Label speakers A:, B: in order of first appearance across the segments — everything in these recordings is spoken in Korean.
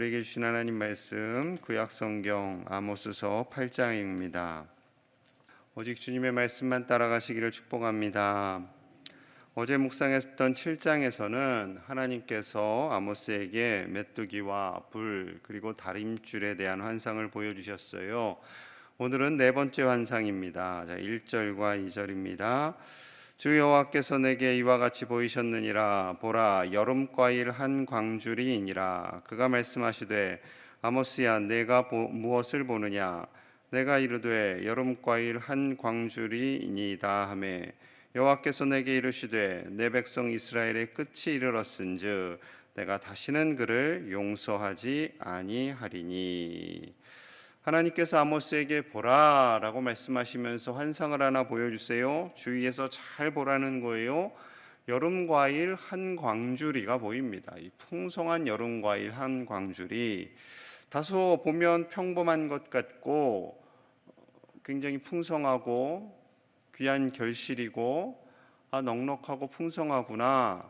A: 우리에게 주신 하나님 말씀 구약성경 아모스서 8장입니다. 오직 주님의 말씀만 따라가시기를 축복합니다. 어제 묵상했던 7장에서는 하나님께서 아모스에게 메뚜기와 불 그리고 다림줄에 대한 환상을 보여주셨어요. 오늘은 네 번째 환상입니다. 1절과 2절입니다. 주 여호와께서 내게 이와 같이 보이셨느니라. 보라, 여름과일 한 광주리이니라. 그가 말씀하시되 아모스야, 내가 무엇을 보느냐? 내가 이르되 여름과일 한 광주리이니이다 하매, 여호와께서 내게 이르시되 내 백성 이스라엘의 끝이 이르렀은즉 내가 다시는 그를 용서하지 아니하리니. 하나님께서 아모스에게 보라라고 말씀하시면서 환상을 하나 보여주세요. 주위에서 잘 보라는 거예요. 여름과일 한 광주리가 보입니다. 이 풍성한 여름과일 한 광주리, 다소 보면 평범한 것 같고 굉장히 풍성하고 귀한 결실이고 넉넉하고 풍성하구나,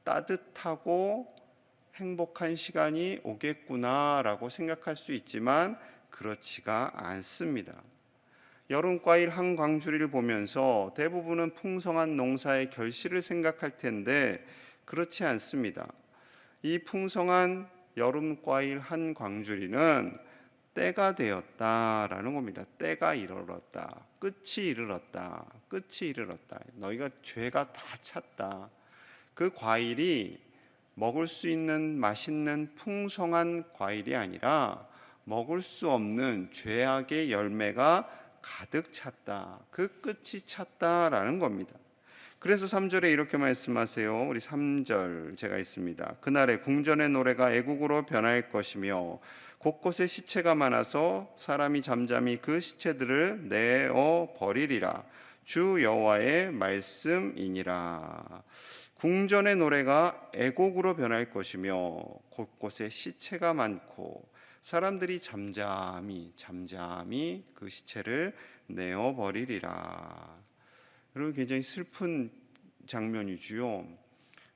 A: 따뜻하고 행복한 시간이 오겠구나라고 생각할 수 있지만 그렇지가 않습니다. 여름과일 한 광주리를 보면서 대부분은 풍성한 농사의 결실을 생각할 텐데 그렇지 않습니다. 이 풍성한 여름과일 한 광주리는 때가 되었다라는 겁니다. 때가 이르렀다. 끝이 이르렀다. 끝이 이르렀다. 너희가 죄가 다 찼다. 그 과일이 먹을 수 있는 맛있는 풍성한 과일이 아니라 먹을 수 없는 죄악의 열매가 가득 찼다. 그 끝이 찼다라는 겁니다. 그래서 3절에 이렇게 말씀하세요. 우리 3절 제가 있습니다. 그날에 궁전의 노래가 애국으로 변할 것이며 곳곳에 시체가 많아서 사람이 잠잠히 그 시체들을 내어 버리리라. 주 여호와의 말씀이니라. 궁전의 노래가 애곡으로 변할 것이며 곳곳에 시체가 많고 사람들이 잠잠히 그 시체를 내어버리리라. 여러분, 굉장히 슬픈 장면이지요.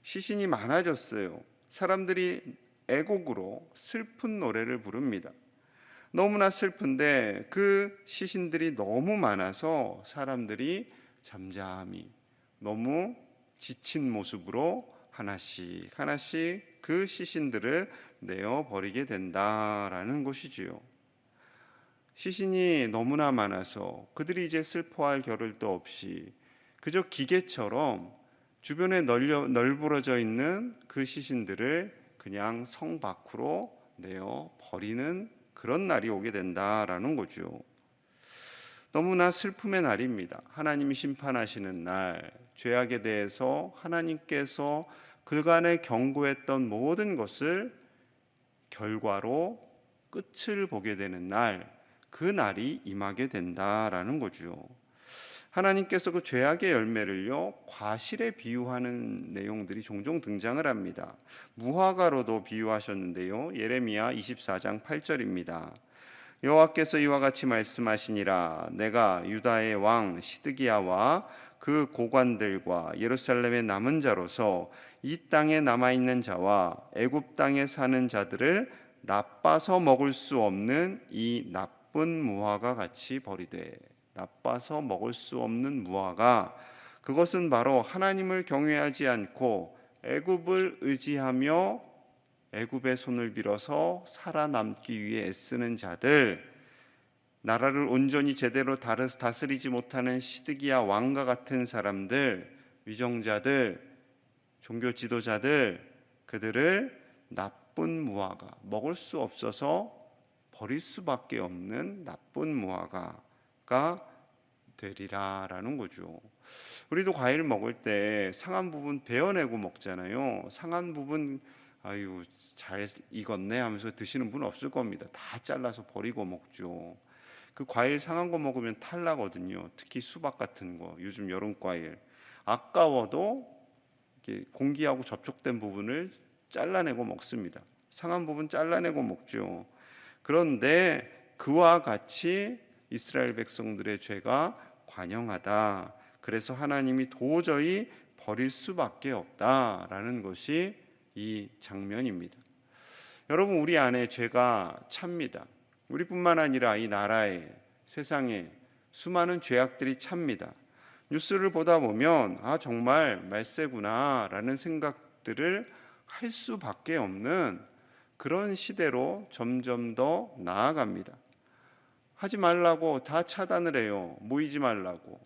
A: 시신이 많아졌어요. 사람들이 애곡으로 슬픈 노래를 부릅니다. 너무나 슬픈데 그 시신들이 너무 많아서 사람들이 잠잠히 너무 지친 모습으로 하나씩 그 시신들을 내어버리게 된다라는 것이지요. 시신이 너무나 많아서 그들이 이제 슬퍼할 겨를도 없이 그저 기계처럼 주변에 널브러져 있는 그 시신들을 그냥 성 밖으로 내어버리는 그런 날이 오게 된다라는 거죠. 너무나 슬픔의 날입니다. 하나님이 심판하시는 날, 죄악에 대해서 하나님께서 그간에 경고했던 모든 것을 결과로 끝을 보게 되는 날, 그 날이 임하게 된다라는 거죠. 하나님께서 그 죄악의 열매를요, 과실에 비유하는 내용들이 종종 등장을 합니다. 무화과로도 비유하셨는데요. 예레미야 24장 8절입니다. 여호와께서 이와 같이 말씀하시니라. 내가 유다의 왕 시드기야와 그 고관들과 예루살렘의 남은 자로서 이 땅에 남아있는 자와 애굽 땅에 사는 자들을 나빠서 먹을 수 없는 이 나쁜 무화과 같이 버리되. 나빠서 먹을 수 없는 무화과, 그것은 바로 하나님을 경외하지 않고 애굽을 의지하며 애굽의 손을 빌어서 살아남기 위해 애쓰는 자들, 나라를 온전히 제대로 다스리지 못하는 시드기야 왕과 같은 사람들, 위정자들, 종교 지도자들, 그들을 나쁜 무화과, 먹을 수 없어서 버릴 수밖에 없는 나쁜 무화과가 되리라라는 거죠. 우리도 과일 먹을 때 상한 부분 베어내고 먹잖아요. 상한 부분 아유 잘 익었네 하면서 드시는 분 없을 겁니다. 다 잘라서 버리고 먹죠. 그 과일 상한 거 먹으면 탈나거든요. 특히 수박 같은 거, 요즘 여름 과일 아까워도 공기하고 접촉된 부분을 잘라내고 먹습니다. 상한 부분 잘라내고 먹죠. 그런데 그와 같이 이스라엘 백성들의 죄가 관영하다. 그래서 하나님이 도저히 버릴 수밖에 없다라는 것이 이 장면입니다. 여러분, 우리 안에 죄가 찹니다. 우리뿐만 아니라 이 나라에, 세상에 수많은 죄악들이 찹니다. 뉴스를 보다 보면 정말 말세구나라는 생각들을 할 수밖에 없는 그런 시대로 점점 더 나아갑니다. 하지 말라고 다 차단을 해요. 모이지 말라고.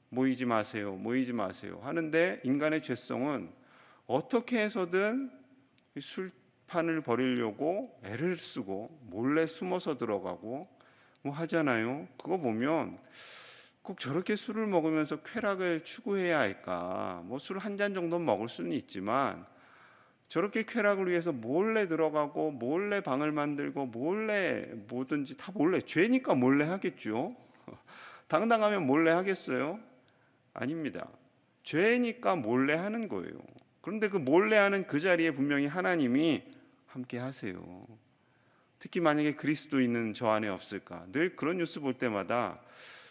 A: 모이지 마세요. 모이지 마세요. 하는데 인간의 죄성은 어떻게 해서든 술판을 벌이려고 애를 쓰고 몰래 숨어서 들어가고 뭐 하잖아요. 그거 보면 꼭 저렇게 술을 먹으면서 쾌락을 추구해야 할까? 뭐 술 한 잔 정도 먹을 수는 있지만 저렇게 쾌락을 위해서 몰래 들어가고 몰래 방을 만들고 몰래 뭐든지 다 몰래, 죄니까 몰래 하겠죠. 당당하면 몰래 하겠어요? 아닙니다. 죄니까 몰래 하는 거예요. 그런데 그 몰래 하는 그 자리에 분명히 하나님이 함께 하세요. 특히 만약에 그리스도인은 저 안에 없을까? 늘 그런 뉴스 볼 때마다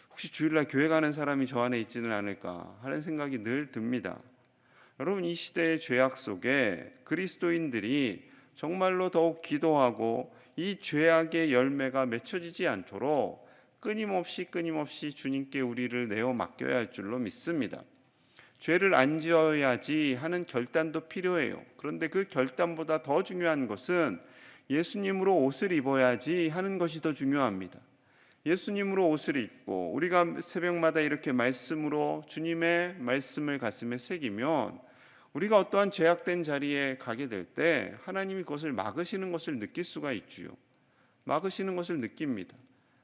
A: 혹시 주일날 교회 가는 사람이 저 안에 있지는 않을까 하는 생각이 늘 듭니다. 여러분, 이 시대의 죄악 속에 그리스도인들이 정말로 더욱 기도하고 이 죄악의 열매가 맺혀지지 않도록 끊임없이 주님께 우리를 내어 맡겨야 할 줄로 믿습니다. 죄를 안 지어야지 하는 결단도 필요해요. 그런데 그 결단보다 더 중요한 것은 예수님으로 옷을 입어야지 하는 것이 더 중요합니다. 예수님으로 옷을 입고 우리가 새벽마다 이렇게 말씀으로 주님의 말씀을 가슴에 새기면 우리가 어떠한 죄악된 자리에 가게 될 때 하나님이 그것을 막으시는 것을 느낄 수가 있지요. 막으시는 것을 느낍니다.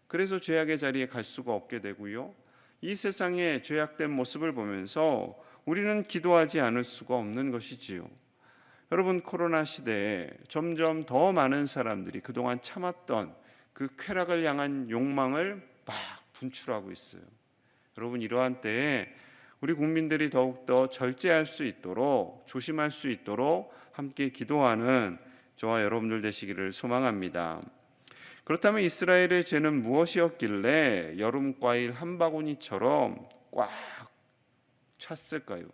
A: 그래서 죄악의 자리에 갈 수가 없게 되고요. 이 세상의 죄악된 모습을 보면서 우리는 기도하지 않을 수가 없는 것이지요. 여러분, 코로나 시대에 점점 더 많은 사람들이 그동안 참았던 그 쾌락을 향한 욕망을 막 분출하고 있어요. 여러분, 이러한 때에 우리 국민들이 더욱더 절제할 수 있도록, 조심할 수 있도록 함께 기도하는 저와 여러분들 되시기를 소망합니다. 그렇다면 이스라엘의 죄는 무엇이었길래 여름 과일 한 바구니처럼 꽉 찼을까요?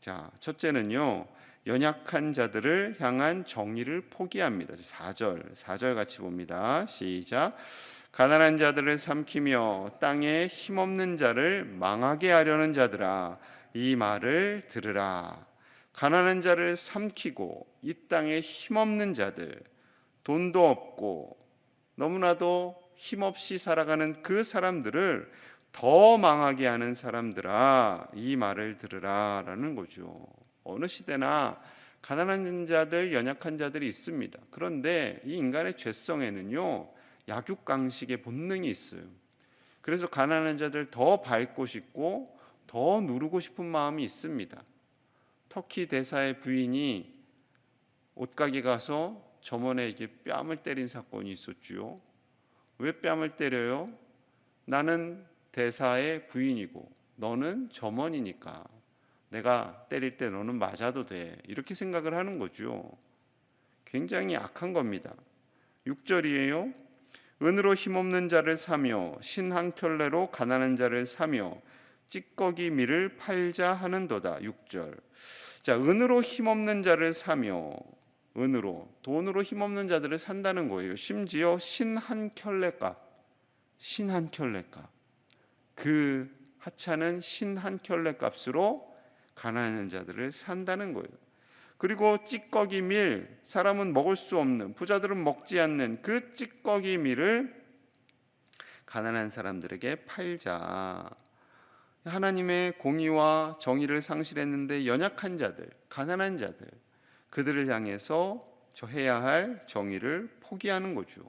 A: 자, 첫째는요, 연약한 자들을 향한 정의를 포기합니다. 4절 같이 봅니다. 시작. 가난한 자들을 삼키며 땅에 힘없는 자를 망하게 하려는 자들아, 이 말을 들으라. 가난한 자를 삼키고 이 땅에 힘없는 자들, 돈도 없고 너무나도 힘없이 살아가는 그 사람들을 더 망하게 하는 사람들아, 이 말을 들으라 라는 거죠. 어느 시대나 가난한 자들, 연약한 자들이 있습니다. 그런데 이 인간의 죄성에는요, 약육강식의 본능이 있어요. 그래서 가난한 자들 더 밟고 싶고 더 누르고 싶은 마음이 있습니다. 터키 대사의 부인이 옷가게 가서 점원에게 뺨을 때린 사건이 있었지요. 왜 뺨을 때려요? 나는 대사의 부인이고 너는 점원이니까 내가 때릴 때 너는 맞아도 돼. 이렇게 생각을 하는 거죠. 굉장히 악한 겁니다. 6절이에요. 은으로 힘없는 자를 사며 신 한 켤레로 가난한 자를 사며 찌꺼기 밀을 팔자 하는도다. 6절. 자, 은으로 힘없는 자를 사며, 은으로, 돈으로 힘없는 자들을 산다는 거예요. 심지어 신 한 켤레값, 신 한 켤레값. 그 하찮은 신 한 켤레값으로 가난한 자들을 산다는 거예요. 그리고 찌꺼기 밀, 사람은 먹을 수 없는, 부자들은 먹지 않는 그 찌꺼기 밀을 가난한 사람들에게 팔자. 하나님의 공의와 정의를 상실했는데 연약한 자들, 가난한 자들, 그들을 향해서 저 해야 할 정의를 포기하는 거죠.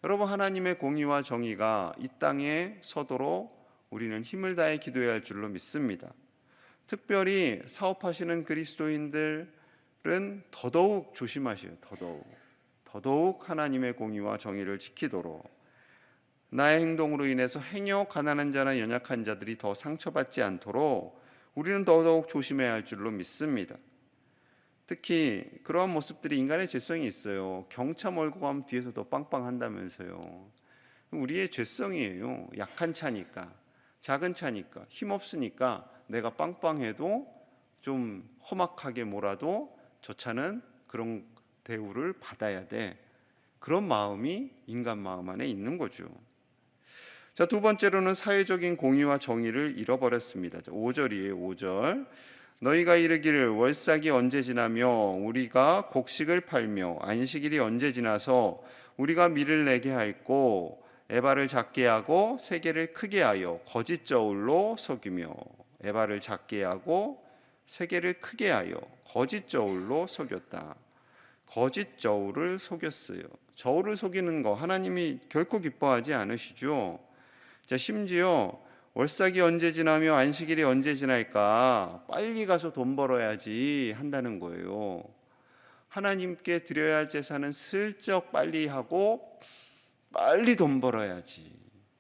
A: 여러분, 하나님의 공의와 정의가 이 땅에 서도록 우리는 힘을 다해 기도해야 할 줄로 믿습니다. 특별히 사업하시는 그리스도인들은 더더욱 조심하셔요. 더더욱 하나님의 공의와 정의를 지키도록. 나의 행동으로 인해서 행여 가난한 자나 연약한 자들이 더 상처받지 않도록 우리는 더더욱 조심해야 할 줄로 믿습니다. 특히 그러한 모습들이 인간의 죄성이 있어요. 경차 몰고 가면 뒤에서 더 빵빵한다면서요. 우리의 죄성이에요. 약한 차니까, 작은 차니까, 힘없으니까 내가 빵빵해도 좀 험악하게 몰아도 저 차는 그런 대우를 받아야 돼. 그런 마음이 인간 마음 안에 있는 거죠. 자, 두 번째로는 사회적인 공의와 정의를 잃어버렸습니다. 5절이에요. 5절. 너희가 이르기를 월삭이 언제 지나며 우리가 곡식을 팔며 안식일이 언제 지나서 우리가 밀을 내게 하였고 에바를 작게 하고 세계를 크게 하여 거짓 저울로 속이며 에바를 작게 하고 세계를 크게 하여 거짓 저울로 속였다. 거짓 저울을 속였어요. 저울을 속이는 거 하나님이 결코 기뻐하지 않으시죠. 자, 심지어 월삭이 언제 지나며 안식일이 언제 지날까? 빨리 가서 돈 벌어야지 한다는 거예요. 하나님께 드려야 할 제사는 슬쩍 빨리 하고 빨리 돈 벌어야지.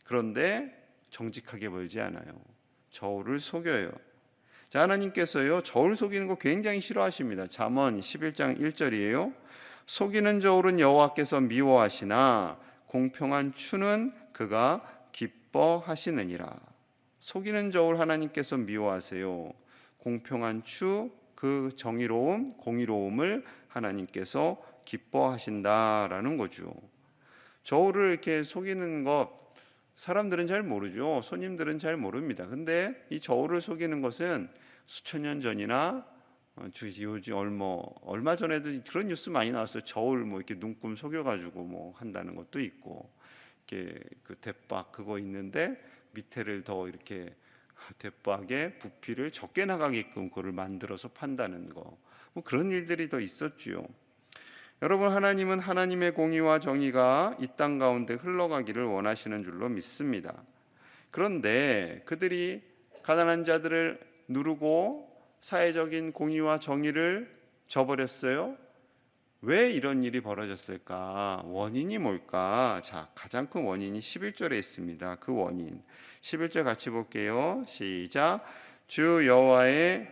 A: 그런데 정직하게 벌지 않아요. 저울을 속여요. 자, 하나님께서요, 저울 속이는 거 굉장히 싫어하십니다. 잠언 11장 1절이에요. 속이는 저울은 여호와께서 미워하시나 공평한 추는 그가 기뻐하시느니라. 속이는 저울 하나님께서 미워하세요. 공평한 추, 그 정의로움, 공의로움을 하나님께서 기뻐하신다라는 거죠. 저울을 이렇게 속이는 것 사람들은 잘 모르죠. 손님들은 잘 모릅니다. 근데 이 저울을 속이는 것은 수천 년 전이나 요즘 얼마 전에도 그런 뉴스 많이 나왔어요. 저울 뭐 이렇게 눈금 속여가지고 뭐 한다는 것도 있고, 이렇게 그 대박 그거 있는데 밑에를 더 이렇게 대박에 부피를 적게 나가게끔 그걸 만들어서 판다는 거, 뭐 그런 일들이 더 있었지요. 여러분, 하나님은 하나님의 공의와 정의가 이 땅 가운데 흘러가기를 원하시는 줄로 믿습니다. 그런데 그들이 가난한 자들을 누르고 사회적인 공의와 정의를 저버렸어요. 왜 이런 일이 벌어졌을까? 원인이 뭘까? 자, 가장 큰 원인이 11절에 있습니다. 그 원인 11절 같이 볼게요. 시작. 주 여호와의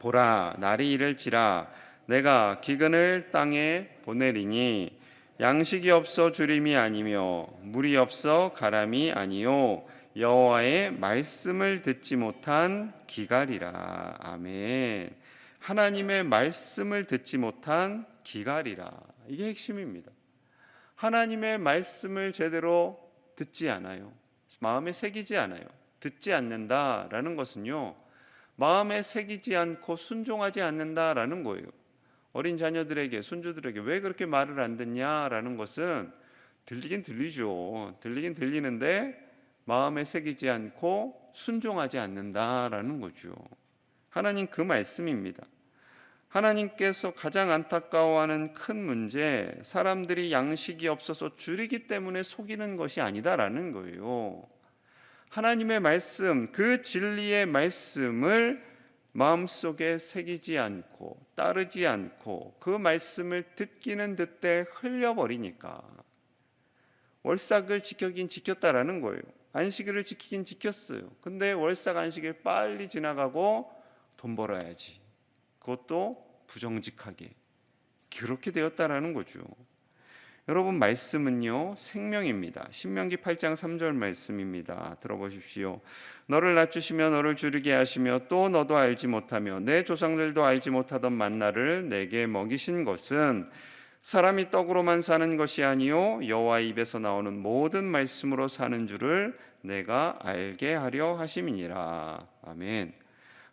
A: 보라, 날이 이를지라 내가 기근을 땅에 보내리니 양식이 없어 주림이 아니며 물이 없어 가람이 아니요 여호와의 말씀을 듣지 못한 기갈이라. 아멘. 하나님의 말씀을 듣지 못한 기갈이라. 이게 핵심입니다. 하나님의 말씀을 제대로 듣지 않아요. 마음에 새기지 않아요. 듣지 않는다라는 것은요, 마음에 새기지 않고 순종하지 않는다라는 거예요. 어린 자녀들에게, 손주들에게 왜 그렇게 말을 안 듣냐라는 것은 들리긴 들리죠. 들리긴 들리는데 마음에 새기지 않고 순종하지 않는다라는 거죠. 하나님 그 말씀입니다. 하나님께서 가장 안타까워하는 큰 문제, 사람들이 양식이 없어서 줄이기 때문에 속이는 것이 아니다라는 거예요. 하나님의 말씀, 그 진리의 말씀을 마음속에 새기지 않고 따르지 않고 그 말씀을 듣기는 듣되 흘려버리니까, 월삭을 지키긴 지켰다라는 거예요. 안식일을 지키긴 지켰어요. 근데 월삭 안식일 빨리 지나가고 돈 벌어야지, 그것도 부정직하게, 그렇게 되었다라는 거죠. 여러분, 말씀은요 생명입니다. 신명기 8장 3절 말씀입니다. 들어보십시오. 너를 낮추시며 너를 줄이게 하시며 또 너도 알지 못하며 내 조상들도 알지 못하던 만나를 내게 먹이신 것은 사람이 떡으로만 사는 것이 아니요 여호와의 입에서 나오는 모든 말씀으로 사는 줄을 내가 알게 하려 하심이니라. 아멘.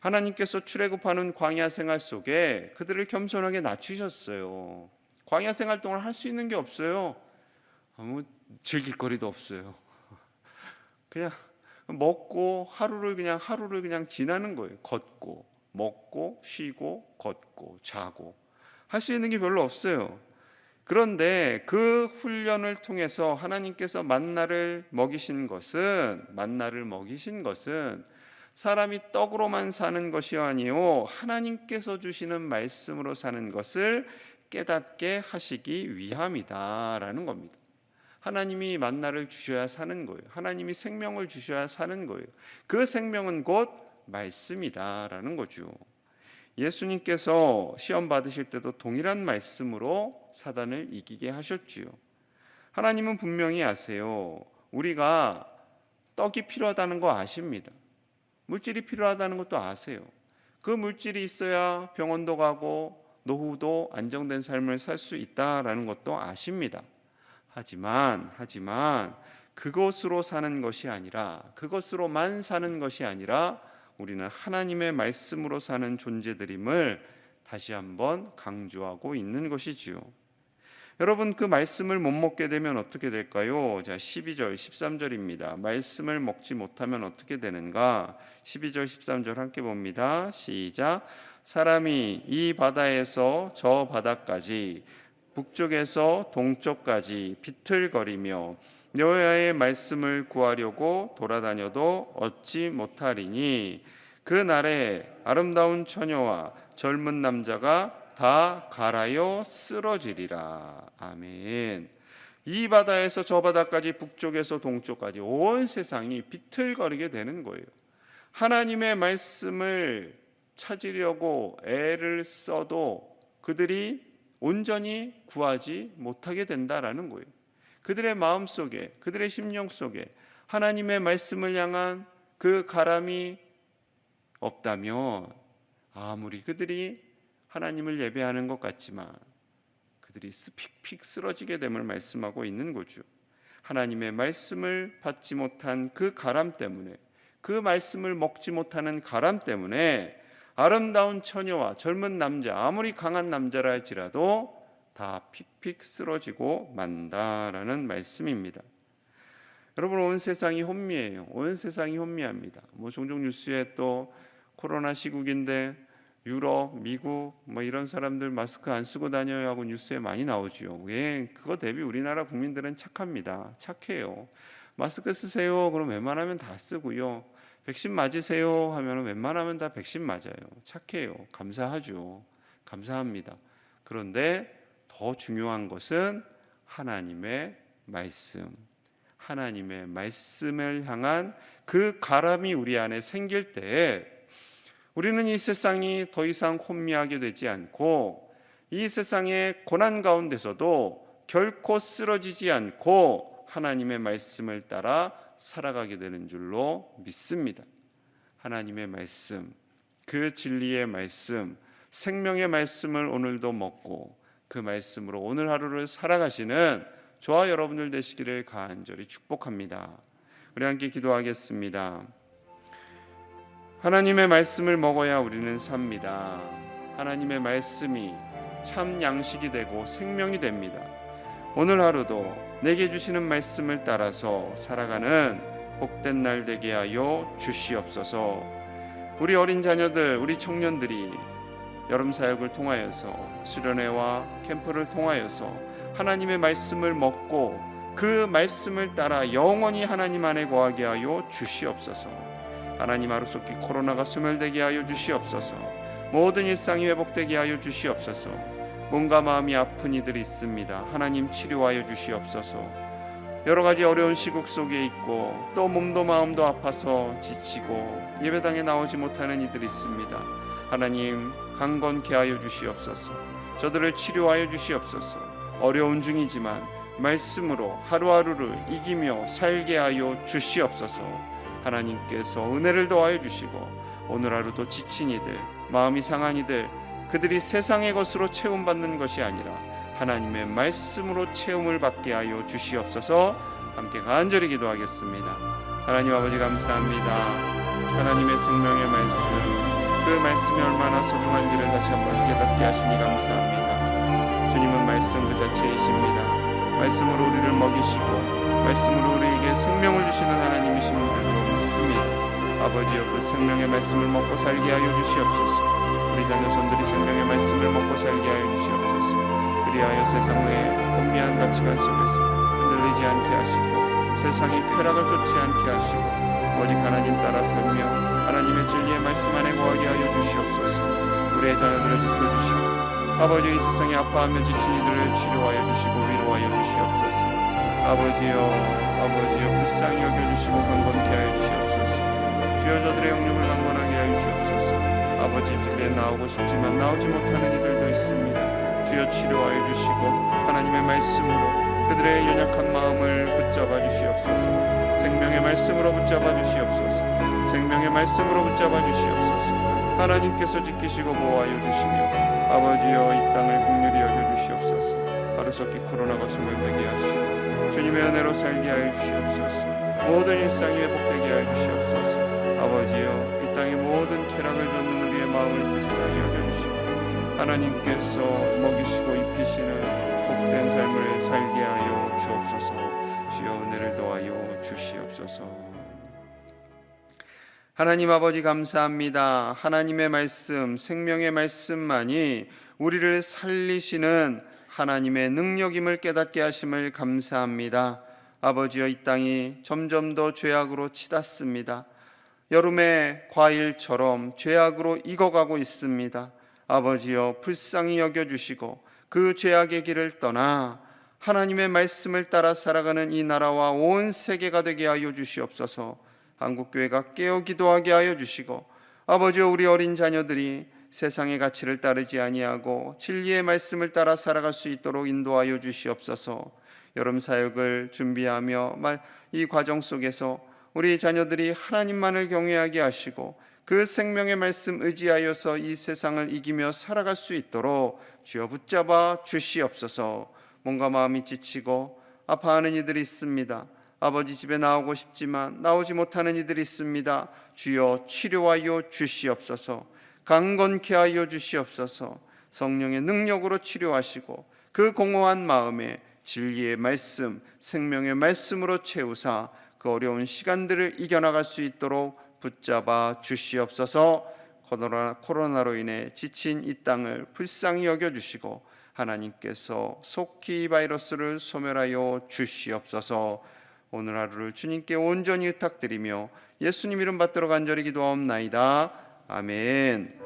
A: 하나님께서 출애굽하는 광야 생활 속에 그들을 겸손하게 낮추셨어요. 광야 생활 동안 할 수 있는 게 없어요. 아무 즐길 거리도 없어요. 그냥 먹고 하루를 그냥 지나는 거예요. 걷고 먹고 쉬고 걷고 자고, 할 수 있는 게 별로 없어요. 그런데 그 훈련을 통해서 하나님께서 만나를 먹이신 것은 사람이 떡으로만 사는 것이 아니요 하나님께서 주시는 말씀으로 사는 것을 깨닫게 하시기 위함이다라는 겁니다. 하나님이 만나를 주셔야 사는 거예요. 하나님이 생명을 주셔야 사는 거예요. 그 생명은 곧 말씀이다라는 거죠. 예수님께서 시험 받으실 때도 동일한 말씀으로 사단을 이기게 하셨지요. 하나님은 분명히 아세요. 우리가 떡이 필요하다는 거 아십니다. 물질이 필요하다는 것도 아세요. 그 물질이 있어야 병원도 가고 노후도 안정된 삶을 살 수 있다라는 것도 아십니다. 하지만 그것으로 사는 것이 아니라, 그것으로만 사는 것이 아니라 우리는 하나님의 말씀으로 사는 존재들임을 다시 한번 강조하고 있는 것이지요. 여러분, 그 말씀을 못 먹게 되면 어떻게 될까요? 자, 12절, 13절입니다. 말씀을 먹지 못하면 어떻게 되는가? 12절, 13절 함께 봅니다. 시작. 사람이 이 바다에서 저 바다까지, 북쪽에서 동쪽까지 비틀거리며 여호와의 말씀을 구하려고 돌아다녀도 얻지 못하리니 그 날에 아름다운 처녀와 젊은 남자가 다 갈아여 쓰러지리라. 아멘. 이 바다에서 저 바다까지, 북쪽에서 동쪽까지 온 세상이 비틀거리게 되는 거예요. 하나님의 말씀을 찾으려고 애를 써도 그들이 온전히 구하지 못하게 된다라는 거예요. 그들의 마음 속에, 그들의 심령 속에 하나님의 말씀을 향한 그 가람이 없다면 아무리 그들이 하나님을 예배하는 것 같지만 그들이 픽픽 쓰러지게 됨을 말씀하고 있는 거죠. 하나님의 말씀을 받지 못한 그 가람 때문에, 그 말씀을 먹지 못하는 가람 때문에 아름다운 처녀와 젊은 남자, 아무리 강한 남자라 할지라도 다 픽픽 쓰러지고 만다라는 말씀입니다. 여러분, 온 세상이 혼미해요. 온 세상이 혼미합니다. 종종 뉴스에 또 코로나 시국인데 유럽, 미국 이런 사람들 마스크 안 쓰고 다녀요 하고 뉴스에 많이 나오죠. 예, 그거 대비 우리나라 국민들은 착합니다. 착해요. 마스크 쓰세요. 그럼 웬만하면 다 쓰고요. 백신 맞으세요 하면 웬만하면 다 백신 맞아요. 착해요. 감사하죠. 감사합니다. 그런데 더 중요한 것은 하나님의 말씀, 하나님의 말씀을 향한 그 가람이 우리 안에 생길 때 우리는 이 세상이 더 이상 혼미하게 되지 않고 이 세상의 고난 가운데서도 결코 쓰러지지 않고 하나님의 말씀을 따라 살아가게 되는 줄로 믿습니다. 하나님의 말씀, 그 진리의 말씀, 생명의 말씀을 오늘도 먹고 그 말씀으로 오늘 하루를 살아가시는 저와 여러분들 되시기를 간절히 축복합니다. 우리 함께 기도하겠습니다. 하나님의 말씀을 먹어야 우리는 삽니다. 하나님의 말씀이 참 양식이 되고 생명이 됩니다. 오늘 하루도 내게 주시는 말씀을 따라서 살아가는 복된 날 되게 하여 주시옵소서. 우리 어린 자녀들, 우리 청년들이 여름 사역을 통하여서 수련회와 캠프를 통하여서 하나님의 말씀을 먹고 그 말씀을 따라 영원히 하나님 안에 거하게 하여 주시옵소서. 하나님, 하루속히 코로나가 소멸되게 하여 주시옵소서. 모든 일상이 회복되게 하여 주시옵소서. 몸과 마음이 아픈 이들이 있습니다. 하나님, 치료하여 주시옵소서. 여러 가지 어려운 시국 속에 있고 또 몸도 마음도 아파서 지치고 예배당에 나오지 못하는 이들이 있습니다. 하나님, 강건케 하여 주시옵소서. 저들을 치료하여 주시옵소서. 어려운 중이지만 말씀으로 하루하루를 이기며 살게 하여 주시옵소서. 하나님께서 은혜를 더하여 주시고 오늘 하루도 지친 이들, 마음이 상한 이들, 그들이 세상의 것으로 채움받는 것이 아니라 하나님의 말씀으로 채움을 받게 하여 주시옵소서. 함께 간절히 기도하겠습니다. 하나님 아버지, 감사합니다. 하나님의 생명의 말씀, 그 말씀이 얼마나 소중한지를 다시 한번 깨닫게 하시니 감사합니다. 주님은 말씀 그 자체이십니다. 말씀으로 우리를 먹이시고 말씀으로 우리에게 생명을 주시는 하나님이신 줄로 믿습니다. 아버지여, 그 생명의 말씀을 먹고 살게 하여 주시옵소서. 우리 자녀손들이 생명의 말씀을 먹고 살게 하여 주시옵소서. 그리하여 세상의 혼미한 가치관 속에서 흔들리지 않게 하시고 세상의 쾌락을 쫓지 않게 하시고 오직 하나님 따라 살며 하나님의 진리의 말씀 안에 거하게 하여 주시옵소서. 우리의 자녀들을 지켜주시고 아버지, 이 세상에 아파하며 지친 이들을 치료하여 주시고 위로하여 주시옵소서. 아버지여, 불쌍히 여겨주시고 강건케 하여 주시옵소서. 주여, 저들의 영육을 강건하게 하여 주시옵소서. 아버지, 집에 나오고 싶지만 나오지 못하는 이들도 있습니다. 주여, 치료하여 주시고 하나님의 말씀으로 그들의 연약한 마음을 붙잡아 주시옵소서. 생명의 말씀으로 붙잡아 주시옵소서. 생명의 말씀으로 붙잡아 주시옵소서. 하나님께서 지키시고 보호하여 주시며 아버지여 이 땅을 긍휼히 여겨 주시옵소서. 하루속히 코로나가 소멸되게 하시고 주님의 은혜로 살게 하여 주시옵소서. 모든 일상이 회복되게 하여 주시옵소서. 아버지여 이 땅의 모든 쾌락을 줬는 우리의 마음을 불쌍히 여겨주시고 하나님께서 먹이시고 입히시는 복된 삶을 살게 하여 주옵소서. 주여 은혜를 더하여 주시옵소서. 하나님 아버지 감사합니다. 하나님의 말씀, 생명의 말씀만이 우리를 살리시는 하나님의 능력임을 깨닫게 하심을 감사합니다. 아버지여 이 땅이 점점 더 죄악으로 치닫습니다. 여름의 과일처럼 죄악으로 익어가고 있습니다. 아버지여 불쌍히 여겨주시고 그 죄악의 길을 떠나 하나님의 말씀을 따라 살아가는 이 나라와 온 세계가 되게 하여 주시옵소서. 한국교회가 깨어 기도하게 하여 주시고 아버지여 우리 어린 자녀들이 세상의 가치를 따르지 아니하고 진리의 말씀을 따라 살아갈 수 있도록 인도하여 주시옵소서. 여름 사역을 준비하며 이 과정 속에서 우리 자녀들이 하나님만을 경외하게 하시고 그 생명의 말씀 의지하여서 이 세상을 이기며 살아갈 수 있도록 주여 붙잡아 주시옵소서. 몸과 마음이 지치고 아파하는 이들이 있습니다. 아버지 집에 나오고 싶지만 나오지 못하는 이들이 있습니다. 주여 치료하여 주시옵소서. 강건케 하여 주시옵소서. 성령의 능력으로 치료하시고 그 공허한 마음에 진리의 말씀, 생명의 말씀으로 채우사 그 어려운 시간들을 이겨나갈 수 있도록 붙잡아 주시옵소서. 코로나로 인해 지친 이 땅을 불쌍히 여겨주시고 하나님께서 속히 이 바이러스를 소멸하여 주시옵소서. 오늘 하루를 주님께 온전히 의탁드리며 예수님 이름 받들어 간절히 기도하옵나이다. 아멘.